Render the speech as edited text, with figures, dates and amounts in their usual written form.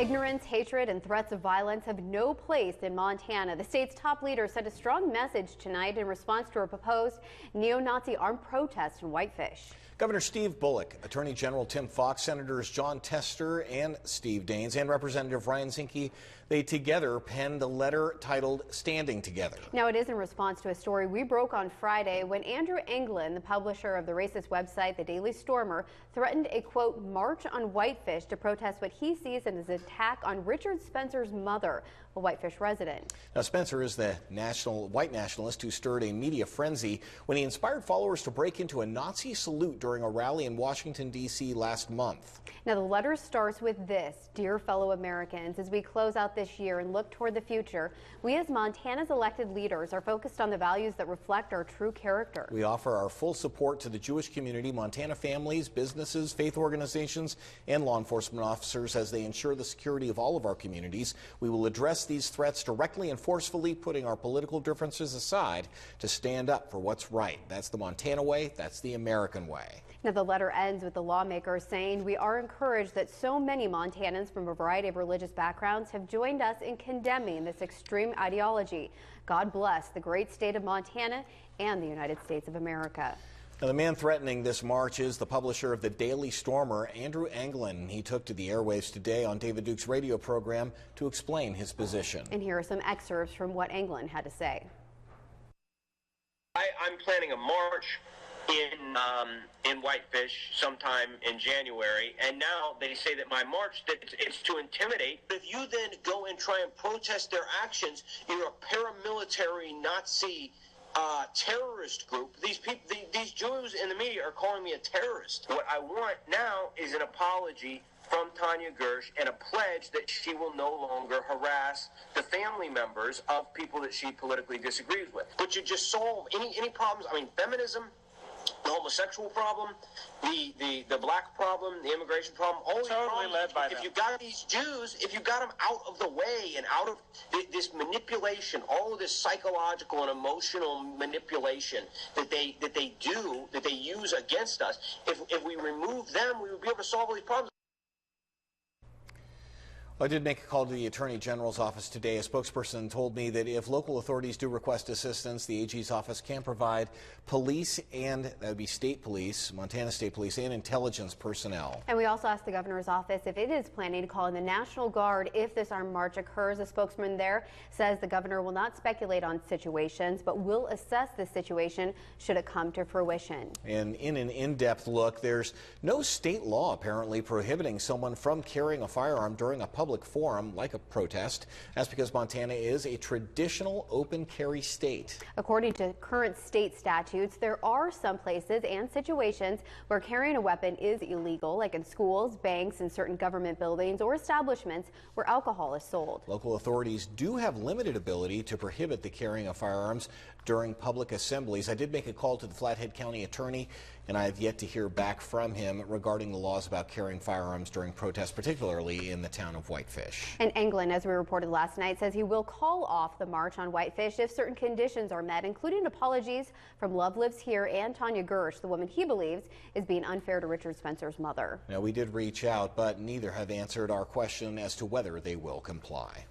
Ignorance, hatred, and threats of violence have no place in Montana. The state's top leader sent a strong message tonight in response to a proposed neo-Nazi armed protest in Whitefish. Governor Steve Bullock, Attorney General Tim Fox, Senators John Tester and Steve Daines, and Representative Ryan Zinke, they together penned a letter titled Standing Together. Now, it is in response to a story we broke on Friday when Andrew Anglin, the publisher of the racist website The Daily Stormer, threatened a, quote, march on Whitefish to protest what he sees as an attack on Richard Spencer's mother, a Whitefish resident. Now, Spencer is the white nationalist who stirred a media frenzy when he inspired followers to break into a Nazi salute during a rally in Washington, D.C. last month. Now, the letter starts with this: Dear fellow Americans, as we close out this year and look toward the future, we as Montana's elected leaders are focused on the values that reflect our true character. We offer our full support to the Jewish community, Montana families, businesses, faith organizations, and law enforcement officers as they ensure the security of all of our communities. We will address these threats directly and forcefully, putting our political differences aside to stand up for what's right. That's the Montana way. That's the American way. Now, the letter ends with the lawmakers saying, we are encouraged that so many Montanans from a variety of religious backgrounds have joined us in condemning this extreme ideology. God bless the great state of Montana and the United States of America. Now, the man threatening this march is the publisher of the Daily Stormer, Andrew Anglin. He took to the airwaves today on David Duke's radio program to explain his position. And here are some excerpts from what Anglin had to say. I'm planning a march in Whitefish sometime in January, and now they say that my march, that it's to intimidate. If you then go and try and protest their actions, you're a paramilitary Nazi terrorist group. These people, these Jews in the media are calling me a terrorist. What I want now is an apology from Tanya Gersh and a pledge that she will no longer harass the family members of people that she politically disagrees with. Which would just solve any problems. I mean, feminism, the homosexual problem, the black problem, the immigration problem, all these totally problems. Led by if them. you got these Jews, if you got them out of the way and out of this manipulation, all of this psychological and emotional manipulation that they use against us, if we remove them, we would be able to solve all these problems. I did make a call to the Attorney General's office today. A spokesperson told me that if local authorities do request assistance, the AG's office can provide police, and that would be state police, Montana State Police, and intelligence personnel. And we also asked the governor's office if it is planning to call in the National Guard if this armed march occurs. A spokesman there says the governor will not speculate on situations, but will assess the situation should it come to fruition. And in an in-depth look, there's no state law apparently prohibiting someone from carrying a firearm during a public forum like a protest. That's because Montana is a traditional open carry state. According to current state statutes, there are some places and situations where carrying a weapon is illegal, like in schools, banks, and certain government buildings or establishments where alcohol is sold. Local authorities do have limited ability to prohibit the carrying of firearms during public assemblies. I did make a call to the Flathead County attorney, and I have yet to hear back from him regarding the laws about carrying firearms during protests, particularly in the town of Whitefish. And Anglin, as we reported last night, says he will call off the march on Whitefish if certain conditions are met, including apologies from Love Lives Here and Tanya Gersh, the woman he believes is being unfair to Richard Spencer's mother. Now, we did reach out, but neither have answered our question as to whether they will comply.